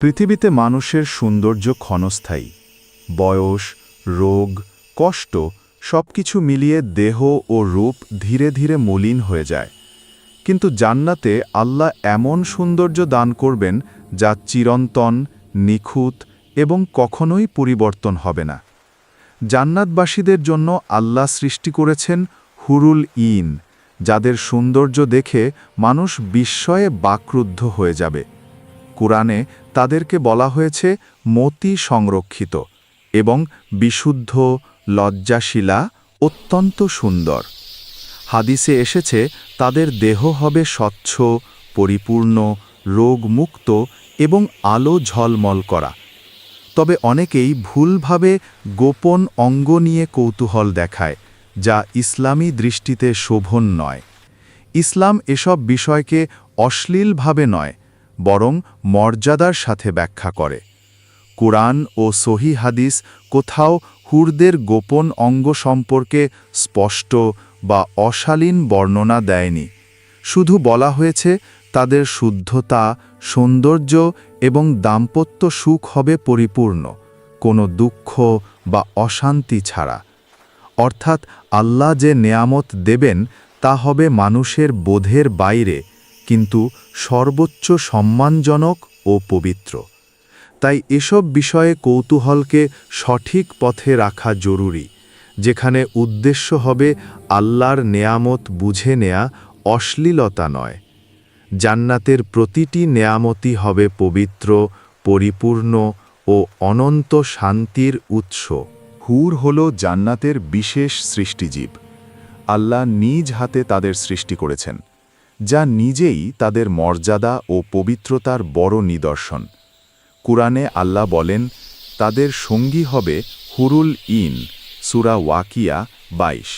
পৃথিবীতে মানুষের সৌন্দর্য ক্ষণস্থায়ী। বয়স, রোগ, কষ্ট সবকিছু মিলিয়ে দেহ ও রূপ ধীরে ধীরে মলিন হয়ে যায়। কিন্তু জান্নাতে আল্লাহ এমন সৌন্দর্য দান করবেন যা চিরন্তন, নিখুঁত এবং কখনোই পরিবর্তন হবে না। জান্নাতবাসীদের জন্য আল্লাহ সৃষ্টি করেছেন হুরুল ইন, যাদের সৌন্দর্য দেখে মানুষ বিস্ময়ে বাকরুদ্ধ হয়ে যাবে। কুরআনে তাদেরকে বলা হয়েছে মতি সংরক্ষিত এবং বিশুদ্ধ, লজ্জাশীলা, অত্যন্ত সুন্দর। হাদিসে এসেছে তাদের দেহ হবে স্বচ্ছ, পরিপূর্ণ, রোগমুক্ত এবং আলো ঝলমল করা। তবে অনেকেই ভুলভাবে গোপন অঙ্গ নিয়ে কৌতূহল দেখায়, যা ইসলামী দৃষ্টিতে শোভন নয়। ইসলাম এসব বিষয়কে অশ্লীলভাবে নয়, বরং মর্যাদার সাথে ব্যাখ্যা করে। কুরআন ও সহিহ হাদিস কোথাও হুরদের গোপন অঙ্গ সম্পর্কে স্পষ্ট বা অশালীন বর্ণনা দেয়নি। শুধু বলা হয়েছে তাদের শুদ্ধতা, সৌন্দর্য এবং দাম্পত্য সুখ হবে পরিপূর্ণ, কোনো দুঃখ বা অশান্তি ছাড়া। অর্থাৎ আল্লাহ যে নেয়ামত দেবেন তা হবে মানুষের বোধের বাইরে, কিন্তু সর্বোচ্চ সম্মানজনক ও পবিত্র। তাই এসব বিষয়ে কৌতূহলকে সঠিক পথে রাখা জরুরি, যেখানে উদ্দেশ্য হবে আল্লাহর নেয়ামত বুঝে নেয়া, অশ্লীলতা নয়। জান্নাতের প্রতিটি নেয়ামতই হবে পবিত্র, পরিপূর্ণ ও অনন্ত শান্তির উৎস। হুর হল জান্নাতের বিশেষ সৃষ্টিজীব। আল্লাহ নিজ হাতে তাদের সৃষ্টি করেছেন, যা নিজেই তাদের মর্যাদা ও পবিত্রতার বড় নিদর্শন। কুরআনে আল্লাহ বলেন, তাদের সঙ্গী হবে হুরুল ইন, সূরা ওয়াকিয়া 22।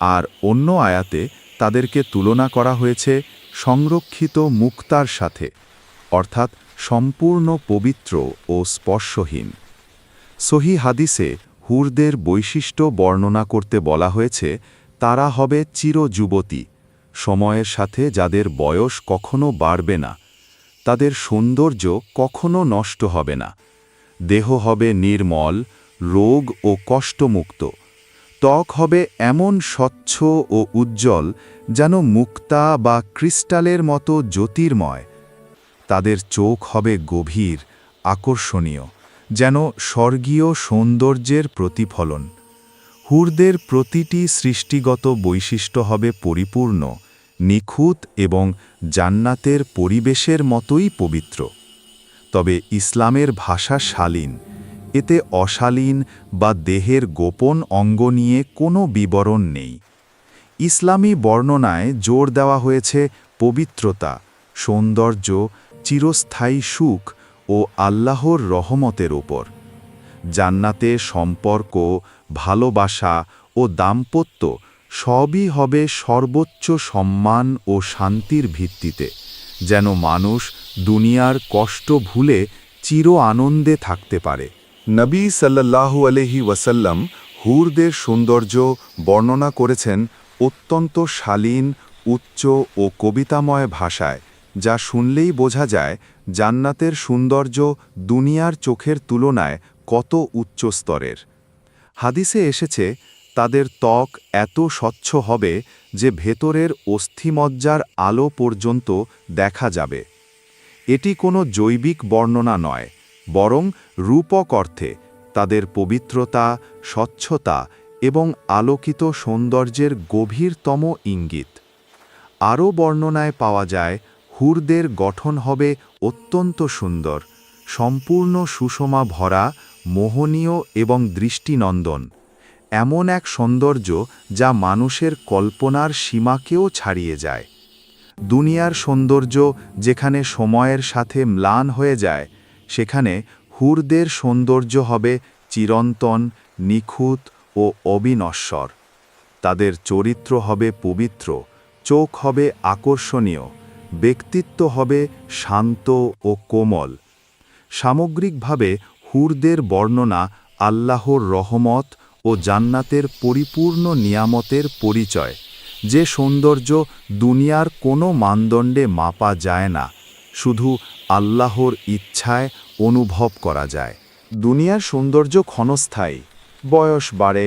আর অন্য আয়াতে তাদেরকে তুলনা করা হয়েছে সংরক্ষিত মুক্তার সাথে, অর্থাৎ সম্পূর্ণ পবিত্র ও স্পর্শহীন। সহিহ হাদিসে হুরদের বৈশিষ্ট্য বর্ণনা করতে বলা হয়েছে তারা হবে চিরযুবতী, সময়ের সাথে যাদের বয়স কখনো বাড়বে না। তাদের সৌন্দর্য কখনো নষ্ট হবে না। দেহ হবে নির্মল, রোগ ও কষ্টমুক্ত। ত্বক হবে এমন স্বচ্ছ ও উজ্জ্বল যেন মুক্তা বা ক্রিস্টালের মতো জ্যোতির্ময়। তাদের চোখ হবে গভীর, আকর্ষণীয়, যেন স্বর্গীয় সৌন্দর্যের প্রতিফলন। হুরদের প্রতিটি সৃষ্টিগত বৈশিষ্ট্য হবে পরিপূর্ণ, নিখুঁত এবং জান্নাতের পরিবেশের মতোই পবিত্র। তবে ইসলামের ভাষা শালীন, এতে অশালীন বা দেহের গোপন অঙ্গ নিয়ে কোনো বিবরণ নেই। ইসলামী বর্ণনায় জোর দেওয়া হয়েছে পবিত্রতা, সৌন্দর্য, চিরস্থায়ী সুখ ও আল্লাহর রহমতের ওপর। জান্নাতে সম্পর্ক, ভালোবাসা ও দাম্পত্য সবই হবে সর্বোচ্চ সম্মান ও শান্তির ভিত্তিতে, যেন মানুষ দুনিয়ার কষ্ট ভুলে চির আনন্দে থাকতে পারে। নবী সাল্লাল্লাহু আলাইহি ওয়াসাল্লাম হুরদের সৌন্দর্য বর্ণনা করেছেন অত্যন্ত শালীন, উচ্চ ও কবিতাময় ভাষায়, যা শুনলেই বোঝা যায় জান্নাতের সৌন্দর্য দুনিয়ার চোখের তুলনায় কত উচ্চ স্তরের। হাদিসে এসেছে তাদের ত্বক এত স্বচ্ছ হবে যে ভেতরের অস্থিমজ্জার আলো পর্যন্ত দেখা যাবে। এটি কোনো জৈবিক বর্ণনা নয়, বরং রূপক অর্থে তাদের পবিত্রতা, স্বচ্ছতা এবং আলোকিত সৌন্দর্যের গভীরতম ইঙ্গিত। আরও বর্ণনায় পাওয়া যায় হুরদের গঠন হবে অত্যন্ত সুন্দর, সম্পূর্ণ সুষমা ভরা, মোহনীয় এবং দৃষ্টিনন্দন। এমন এক সৌন্দর্য যা মানুষের কল্পনার সীমাকেও ছাড়িয়ে যায়। দুনিয়ার সৌন্দর্য যেখানে সময়ের সাথে ম্লান হয়ে যায়, সেখানে হুরদের সৌন্দর্য হবে চিরন্তন, নিখুঁত ও অবিনশ্বর। তাদের চরিত্র হবে পবিত্র, চোখ হবে আকর্ষণীয়, ব্যক্তিত্ব হবে শান্ত ও কোমল। সামগ্রিকভাবে হুরদের বর্ণনা আল্লাহর রহমত ও জান্নাতের পরিপূর্ণ নিয়ামতের পরিচয়, যে সৌন্দর্য দুনিয়ার কোনো মানদণ্ডে মাপা যায় না। শুধু আল্লাহর ইচ্ছায় অনুভব করা যায়। দুনিয়ার সৌন্দর্য ক্ষণস্থায়ী, বয়স বাড়ে,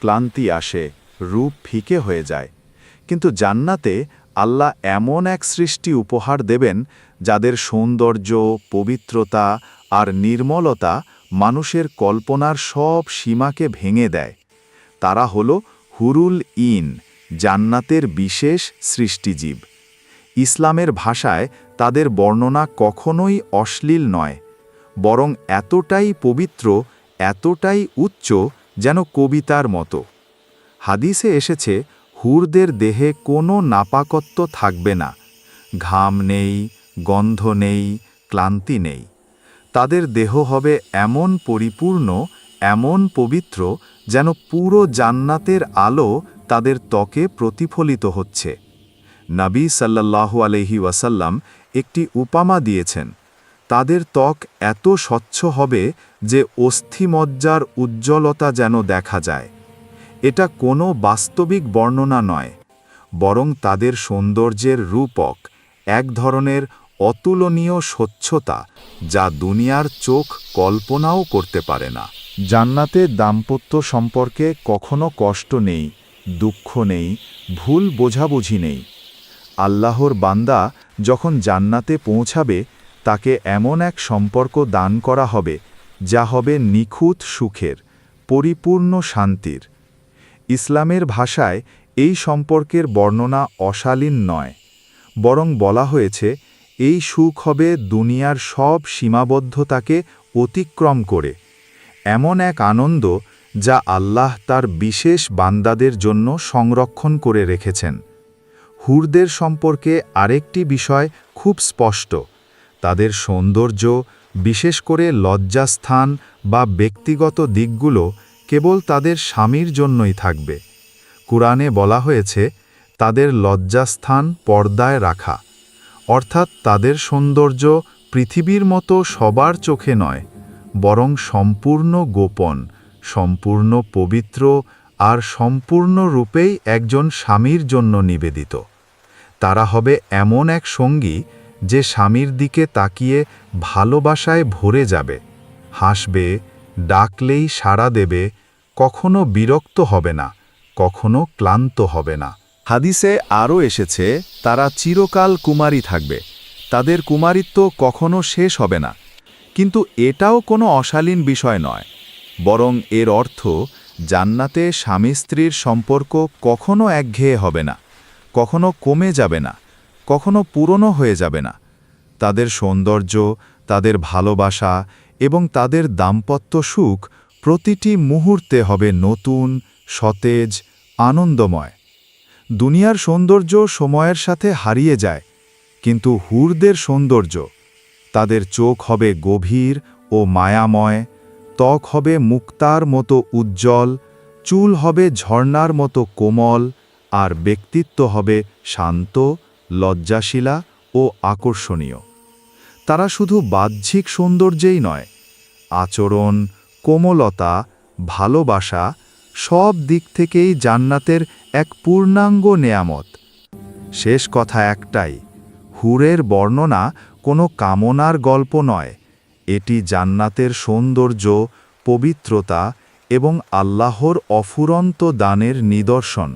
ক্লান্তি আসে, রূপ ফিকে হয়ে যায়। কিন্তু জান্নাতে আল্লাহ এমন এক সৃষ্টি উপহার দেবেন যাদের সৌন্দর্য, পবিত্রতা আর নির্মলতা মানুষের কল্পনার সব সীমাকে ভেঙে দেয়। তারা হল হুরুল ইন, জান্নাতের বিশেষ সৃষ্টিজীব। ইসলামের ভাষায় তাদের বর্ণনা কখনোই অশ্লীল নয়, বরং এতটাই পবিত্র, এতটাই উচ্চ যেন কবিতার মতো। হাদিসে এসেছে, হুরদের দেহে কোনো নাপাকত্ব থাকবে না, ঘাম নেই, গন্ধ নেই, ক্লান্তি নেই। তাদের দেহ হবে এমন পরিপূর্ণ, এমন পবিত্র, যেন পুরো জান্নাতের আলো তাদের ত্বকে প্রতিফলিত হচ্ছে। নবী সাল্লাল্লাহু আলাইহি ওয়াসাল্লাম একটি উপমা দিয়েছেন, তাদের ত্বক এত স্বচ্ছ হবে যে অস্থিমজ্জার উজ্জ্বলতা যেন দেখা যায়। এটা কোনো বাস্তবিক বর্ণনা নয়, বরং তাদের সৌন্দর্যের রূপক, এক ধরনের অতুলনীয় স্বচ্ছতা যা দুনিয়ার চোখ কল্পনাও করতে পারে না। জান্নাতে দাম্পত্য সম্পর্কে কখনো কষ্ট নেই, দুঃখ নেই, ভুল বোঝাবুঝি নেই। আল্লাহর বান্দা যখন জান্নাতে পৌঁছাবে, তাকে এমন এক সম্পর্ক দান করা হবে যা হবে নিখুঁত সুখের, পরিপূর্ণ শান্তির। ইসলামের ভাষায় এই সম্পর্কের বর্ণনা অশালীন নয়, বরং বলা হয়েছে এই সুখ হবে দুনিয়ার সব সীমাবদ্ধতাকে অতিক্রম করে, এমন এক আনন্দ যা আল্লাহ তার বিশেষ বান্দাদের জন্য সংরক্ষণ করে রেখেছেন। হুরদের সম্পর্কে আরেকটি বিষয় খুব স্পষ্ট, তাদের সৌন্দর্য, বিশেষ করে লজ্জাস্থান বা ব্যক্তিগত দিকগুলো কেবল তাদের স্বামীর জন্যই থাকবে। কুরআনে বলা হয়েছে তাদের লজ্জাস্থান পর্দায় রাখা, অর্থাৎ তাদের সৌন্দর্য পৃথিবীর মতো সবার চোখে নয়, বরং সম্পূর্ণ গোপন, সম্পূর্ণ পবিত্র আর সম্পূর্ণরূপেই একজন স্বামীর জন্য নিবেদিত। তারা হবে এমন এক সঙ্গী যে স্বামীর দিকে তাকিয়ে ভালোবাসায় ভরে যাবে, হাসবে, ডাকলেই সাড়া দেবে, কখনো বিরক্ত হবে না, কখনো ক্লান্ত হবে না। হাদিসে আরও এসেছে তারা চিরকাল কুমারী থাকবে, তাদের কুমারিত্ব কখনো শেষ হবে না। কিন্তু এটাও কোনো অশালীন বিষয় নয়, বরং এর অর্থ জান্নাতে স্বামী স্ত্রীর সম্পর্ক কখনো একঘেয়ে হবে না, কখনো কমে যাবে না, কখনো পুরনো হয়ে যাবে না। তাদের সৌন্দর্য, তাদের ভালোবাসা এবং তাদের দাম্পত্য সুখ প্রতিটি মুহূর্তে হবে নতুন, সতেজ, আনন্দময়। দুনিয়ার সৌন্দর্য সময়ের সাথে হারিয়ে যায়, কিন্তু হুরদের সৌন্দর্য, তাদের চোখ হবে গভীর ও মায়াময়, ত্বক হবে মুক্তার মতো উজ্জ্বল, চুল হবে ঝর্ণার মতো কোমল, আর ব্যক্তিত্ব হবে শান্ত, লজ্জাশীলা ও আকর্ষণীয়। তারা শুধু বাহ্যিক সৌন্দর্যেই নয়, আচরণ, কোমলতা, ভালোবাসা সব দিক থেকেই জান্নাতের এক পূর্ণাঙ্গ নেয়ামত। শেষ কথা একটাই, হুরের বর্ণনা কোনো কামনার গল্প নয়, এটি জান্নাতের সৌন্দর্য, পবিত্রতা এবং আল্লাহর অফুরন্ত দানের নিদর্শন।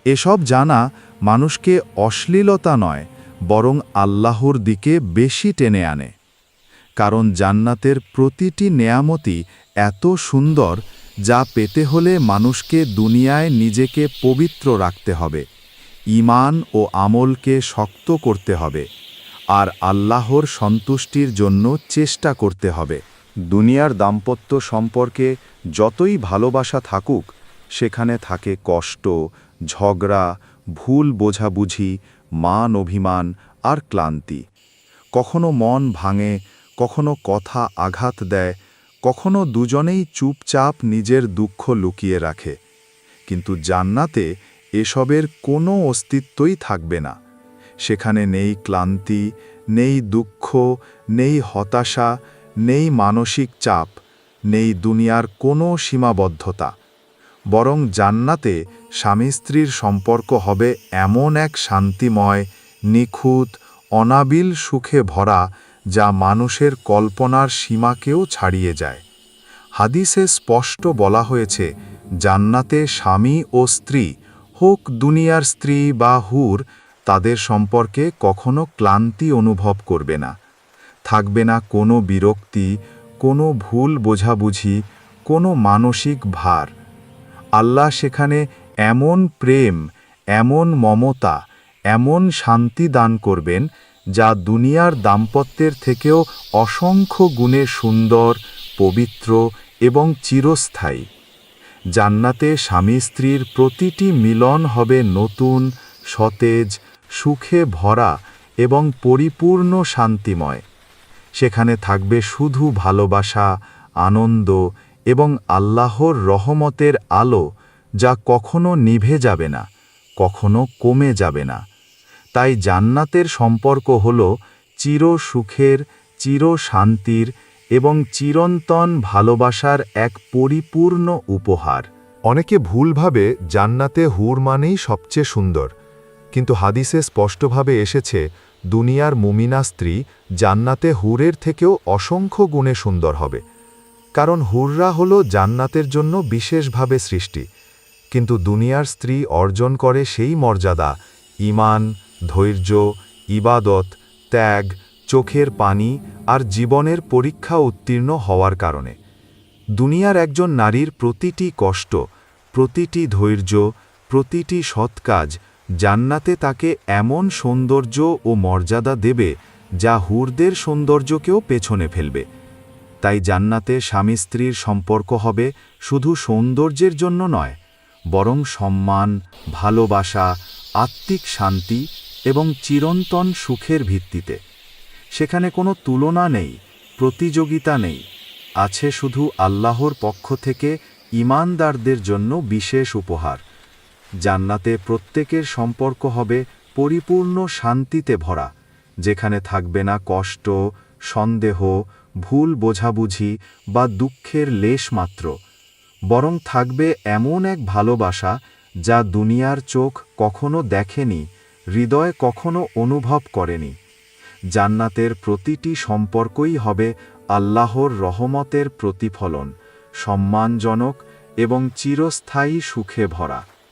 এসব জানা মানুষকে অশ্লীলতা নয়, বরং আল্লাহর দিকে বেশি টেনে আনে। কারণ জান্নাতের প্রতিটি নেয়ামতই এত সুন্দর যা পেতে হলে মানুষকে দুনিয়ায় নিজেকে পবিত্র রাখতে হবে, ঈমান ও আমলকে শক্ত করতে হবে, আর আল্লাহর সন্তুষ্টির জন্য চেষ্টা করতে হবে। দুনিয়ার দাম্পত্য সম্পর্কে যতই ভালোবাসা থাকুক, সেখানে থাকে কষ্ট, ঝগড়া, ভুল বোঝাবুঝি, মান অভিমান আর ক্লান্তি। কখনো মন ভাঙে, কখনো কথা আঘাত দেয়, কখনো দুজনেই চুপচাপ নিজের দুঃখ লুকিয়ে রাখে। কিন্তু জান্নাতে এসবের কোনো অস্তিত্বই থাকবে না। সেখানে নেই ক্লান্তি, নেই দুঃখ, নেই হতাশা, নেই মানসিক চাপ, নেই দুনিয়ার কোনো সীমাবদ্ধতা। বরং জান্নাতে স্বামী স্ত্রীর সম্পর্ক হবে এমন এক শান্তিময়, নিখুঁত অনাবিল সুখে ভরা, যা মানুষের কল্পনার সীমাকেও ছাড়িয়ে যায়। হাদিসে স্পষ্ট বলা হয়েছে, জান্নাতে স্বামী ও স্ত্রী, হোক দুনিয়ার স্ত্রী বা হুর, তাদের সম্পর্কে কখনো ক্লান্তি অনুভব করবে না। থাকবে না কোনো বিরক্তি, কোনো ভুল বোঝাবুঝি, কোনো মানসিক ভার। আল্লাহ সেখানে এমন প্রেম, এমন মমতা, এমন শান্তি দান করবেন, যা দুনিয়ার দাম্পত্যের থেকেও অসংখ্য গুণে সুন্দর, পবিত্র এবং চিরস্থায়ী। জান্নাতে স্বামী স্ত্রীর প্রতিটি মিলন হবে নতুন, সতেজ, সুখে ভরা এবং পরিপূর্ণ শান্তিময়। সেখানে থাকবে শুধু ভালোবাসা, আনন্দ এবং আল্লাহর রহমতের আলো, যা কখনো নিভে যাবে না, কখনো কমে যাবে না। তাই জান্নাতের সম্পর্ক হল চির সুখের, চির শান্তির এবং চিরন্তন ভালোবাসার এক পরিপূর্ণ উপহার। অনেকে ভুলভাবে জান্নাতে হুর মানেই সবচেয়ে সুন্দর, কিন্তু হাদিসে স্পষ্টভাবে এসেছে দুনিয়ার মুমিনা স্ত্রী জান্নাতে হুরের থেকেও অসংখ্য গুণে সুন্দর হবে। কারণ হুররা হল জান্নাতের জন্য বিশেষভাবে সৃষ্টি, কিন্তু দুনিয়ার স্ত্রী অর্জন করে সেই মর্যাদা ঈমান, ধৈর্য, ইবাদত, ত্যাগ, চোখের পানি আর জীবনের পরীক্ষা উত্তীর্ণ হওয়ার কারণে। দুনিয়ার একজন নারীর প্রতিটি কষ্ট, প্রতিটি ধৈর্য, প্রতিটি সৎ কাজ জান্নাতে তাকে এমন সৌন্দর্য ও মর্যাদা দেবে, যা হুরদের সৌন্দর্যকেও পেছনে ফেলবে। তাই জান্নাতে স্বামী স্ত্রীর সম্পর্ক হবে শুধু সৌন্দর্যের জন্য নয়, বরং সম্মান, ভালোবাসা, আত্মিক শান্তি এবং চিরন্তন সুখের ভিত্তিতে। সেখানে কোনো তুলনা নেই, প্রতিযোগিতা নেই, আছে শুধু আল্লাহর পক্ষ থেকে ঈমানদারদের জন্য বিশেষ উপহার। জান্নাতে প্রত্যেকের সম্পর্ক হবে পরিপূর্ণ শান্তিতে ভরা, যেখানে থাকবে না কষ্ট, সন্দেহ, ভুল বোঝাবুঝি বা দুঃখের লেশমাত্র, বরং থাকবে এমন এক ভালোবাসা যা দুনিয়ার চোখ কখনো দেখেনি, হৃদয় কখনো অনুভব করেনি। জান্নাতের প্রতিটি সম্পর্কই হবে আল্লাহর রহমতের প্রতিফলন, সম্মানজনক এবং চিরস্থায়ী সুখে ভরা।